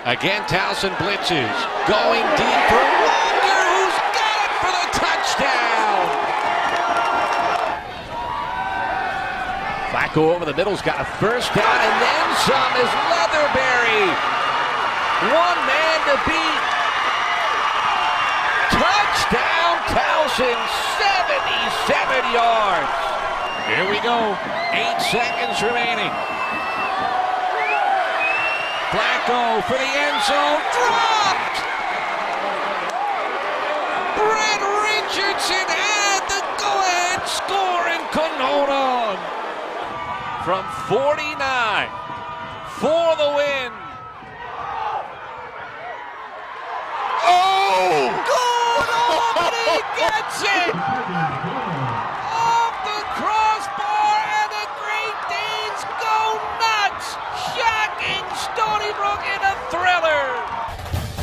Again, Towson blitzes. Going deep for Walker, who's got it for the touchdown. Flacco over the middle's got a first down, and then some is Leatherberry. One man to beat. Touchdown, Towson, 77 yards. Here we go, 8 seconds remaining. Flacco for the end zone, dropped! Brett Richardson had the go-ahead score in Kenona from 49 for the win. Oh! Good! Oh, he gets it! Off the crossbar, and the Great Danes go nuts! Shocking Stony Brook in a thriller!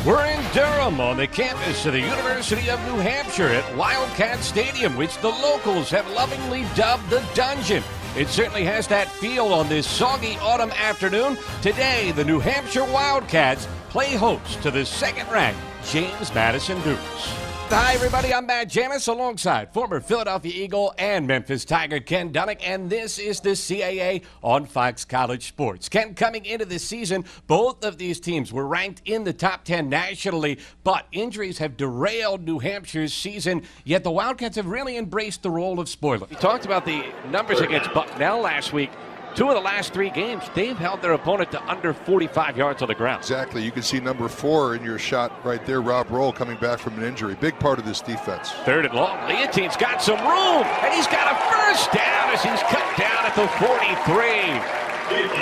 We're in Durham on the campus of the University of New Hampshire at Wildcat Stadium, which the locals have lovingly dubbed the Dungeon. It certainly has that feel on this soggy autumn afternoon. Today, the New Hampshire Wildcats play host to the second-ranked James Madison Dukes. Hi, everybody. I'm Matt Janus alongside former Philadelphia Eagle and Memphis Tiger Ken Dunnick, and this is the CAA on Fox College Sports. Ken, coming into this season, both of these teams were ranked in the top 10 nationally, but injuries have derailed New Hampshire's season, yet the Wildcats have really embraced the role of spoiler. We talked about the numbers against Bucknell last week. 2 of the last 3 games, they've held their opponent to under 45 yards on the ground. Exactly. You can see number 4 in your shot right there, Rob Roll, coming back from an injury. Big part of this defense. 3rd and long. Leontine's got some room, and he's got a first down as he's cut down at the 43.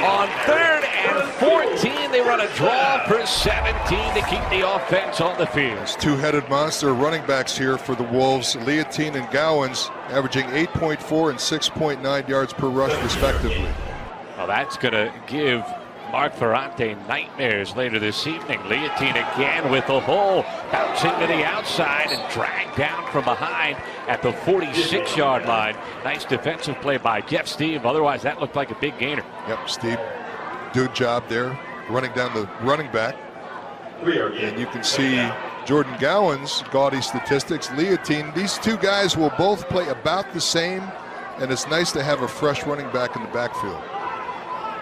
On 3rd and 14, they run a draw for 17 to keep the offense on the field. It's two-headed monster running backs here for the Wolves. Leontine and Gowans averaging 8.4 and 6.9 yards per rush, respectively. Well, that's going to give Mark Ferrante nightmares later this evening. Leontine again with a hole, bouncing to the outside and dragged down from behind at the 46-yard line. Nice defensive play by Jeff Steve. Otherwise, that looked like a big gainer. Yep, Steve, good job there, running down the running back. And you can see Jordan Gowan's gaudy statistics. Leontine, these two guys will both play about the same, and it's nice to have a fresh running back in the backfield.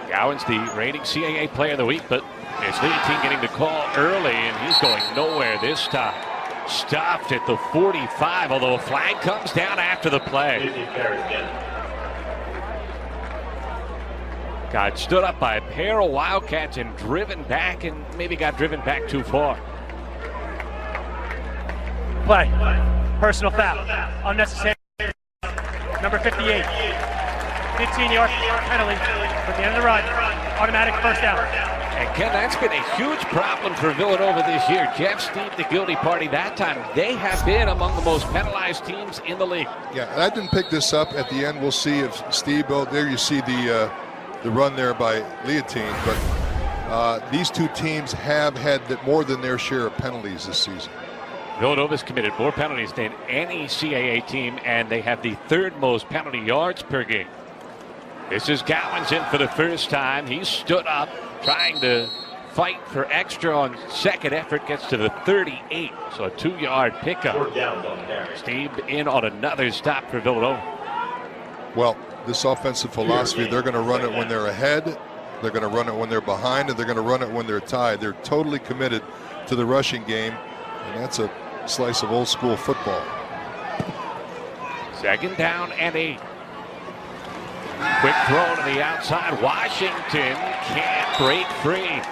Gowan's the reigning CAA player of the week, but it's Leontine getting the call early, and he's going nowhere this time. Stopped at the 45, although a flag comes down after the play. Got stood up by a pair of Wildcats and driven back, and maybe got driven back too far. Play. Personal foul. Unnecessary. Number 58. 15-yard penalty for the end of the run. Automatic first down. And Ken, that's been a huge problem for Villanova this year. Jeff Steve, the guilty party that time. They have been among the most penalized teams in the league. Yeah, and I didn't pick this up at the end. We'll see if Steve, oh, there you see the run there by Leontine. But these two teams have had more than their share of penalties this season. Villanova's committed more penalties than any CAA team, and they have the 3rd most penalty yards per game. This is Gowans in for the first time. He stood up, trying to fight for extra on second effort. Gets to the 38, so a 2-yard pickup. Steve in on another stop for Villanova. Well, this offensive philosophy, they're going to run it when they're ahead, they're going to run it when they're behind, and they're going to run it when they're tied. They're totally committed to the rushing game, and that's a slice of old school football. 2nd down and 8. Quick throw to the outside. Washington can't break free.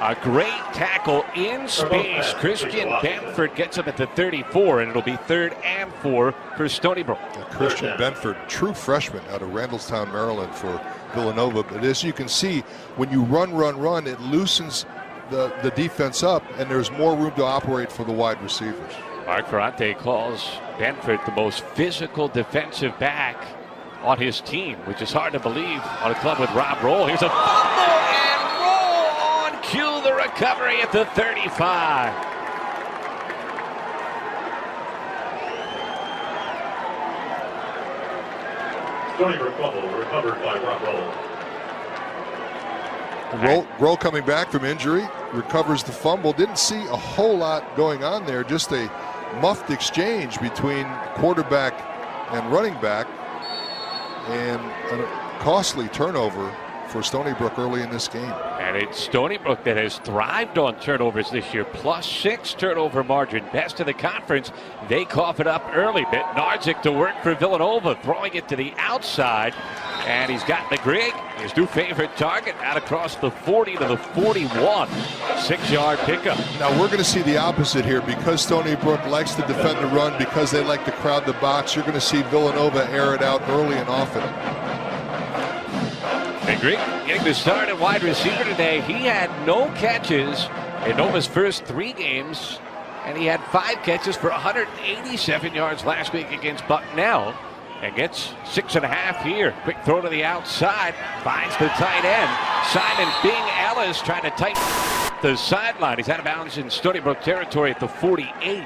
A great tackle in space. Christian Benford gets him at the 34, and it'll be 3rd and 4 for Stony Brook. Christian Benford, true freshman out of Randallstown, Maryland for Villanova. But as you can see, when you run, it loosens the defense up, and there's more room to operate for the wide receivers. Mark Ferrante calls Benford the most physical defensive back on his team, which is hard to believe on a club with Rob Roll. Here's a fumble, and Roll on cue, the recovery at the 35. Stony Brook fumble recovered by Rob Roll. Roll coming back from injury. recovers the fumble. Didn't see a whole lot going on there, just a muffed exchange between quarterback and running back, and a costly turnover for Stony Brook early in this game. And it's Stony Brook that has thrived on turnovers this year. +6 turnover margin, best in the conference. They cough it up early. Bednarczyk to work for Villanova, throwing it to the outside. And he's got McGrigg, his new favorite target, out across the 40 to the 41. 6-yard pickup. Now we're going to see the opposite here. Because Stony Brook likes to defend the run, because they like to crowd the box, you're going to see Villanova air it out early and often. McGrigg getting the start at wide receiver today. He had no catches in Nova's first 3 games, and he had 5 catches for 187 yards last week against Bucknell, and gets 6.5 here. Quick throw to the outside, finds the tight end. Simon Bing Ellis trying to tighten the sideline. He's out of bounds in Stony Brook territory at the 48.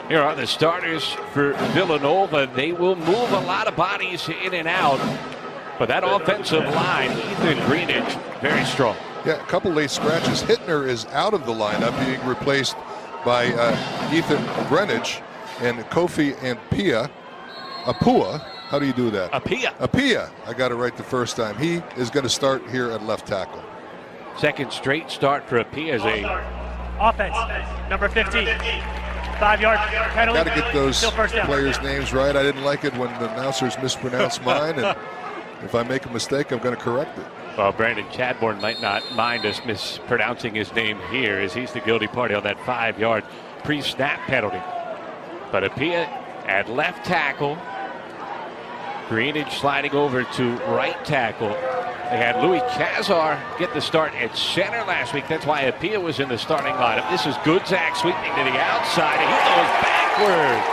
Here are the starters for Villanova. They will move a lot of bodies in and out, but that offensive line, Ethan Greenidge, very strong. Yeah, a couple late scratches. Hittner is out of the lineup, being replaced by Ethan Greenidge, and Kofi and Apua. How do you do that? Apia. I got it right the first time. He is going to start here at left tackle. Second straight start for Apia as a offense. Number 15. 5-yard penalty. Got to get those players' names right. I didn't like it when the announcers mispronounced mine, and if I make a mistake, I'm going to correct it. Well, Brandon Chadbourne might not mind us mispronouncing his name here, as he's the guilty party on that 5-yard pre-snap penalty. But Apia at left tackle. Greenidge sliding over to right tackle. They had Louis Chazar get the start at center last week. That's why Apia was in the starting lineup. This is Goodzak sweeping to the outside, and he goes backwards.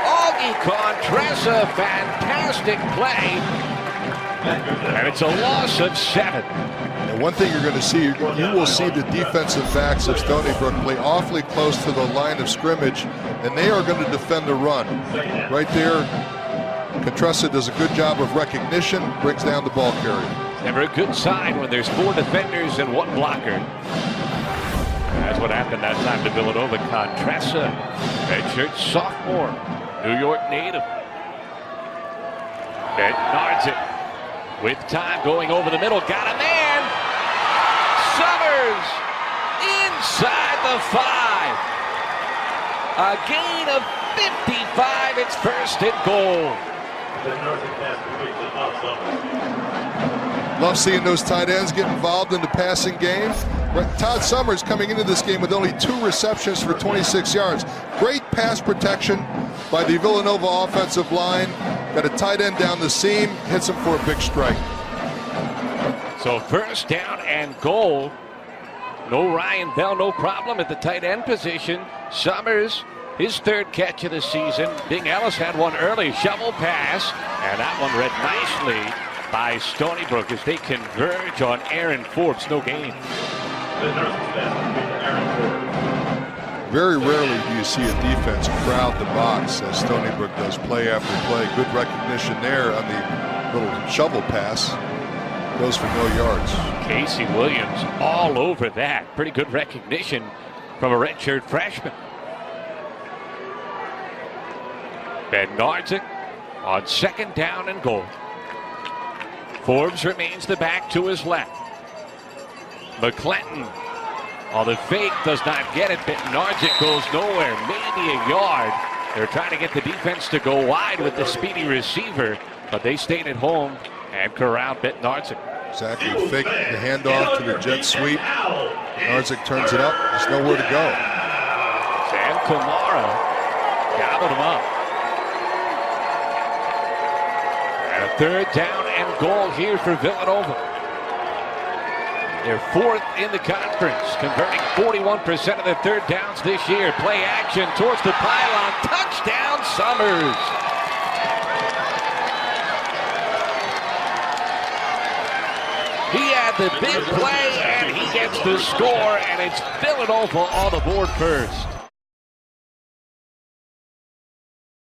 Augie Contressa, fantastic play. And it's a loss of 7. And one thing you're going to see, you will see the defensive backs of Stony Brook play awfully close to the line of scrimmage, and they are going to defend the run. Right there, Contressa does a good job of recognition, brings down the ball carrier. Never a good sign when there's 4 defenders and 1 blocker. That's what happened that time to Villanova. Contressa, redshirt sophomore, New York native. Bednarczyk with time going over the middle. Got a man. Summers inside the 5. A gain of 55. It's first and goal. Love seeing those tight ends get involved in the passing game. Todd Summers coming into this game with only 2 receptions for 26 yards. Great pass protection by the Villanova offensive line. Got a tight end down the seam, hits him for a big strike. So first down and goal. No Ryan Bell, no problem at the tight end position. Summers, his 3rd catch of the season. Bing Ellis had one early, shovel pass, and that one read nicely by Stony Brook as they converge on Aaron Forbes. No gain. Very rarely do you see a defense crowd the box as Stony Brook does play after play. Good recognition there on the little shovel pass. Goes for no yards. Casey Williams all over that. Pretty good recognition from a redshirt freshman. Bednarczyk on 2nd down and goal. Forbes remains the back to his left. McClinton on the fake, does not get it. Bednarczyk goes nowhere, maybe a yard. They're trying to get the defense to go wide with the speedy receiver, but they stayed at home and corralled Bednarczyk. Exactly, fake the handoff to the jet sweep. Bednarczyk turns it up, there's nowhere to go. Sam Kamara gobbled him up. And a 3rd down and goal here for Villanova. They're 4th in the conference, converting 41% of their 3rd downs this year. Play action towards the pylon. Touchdown, Summers. He had the big play, and he gets the score, and it's Villanova on the board first.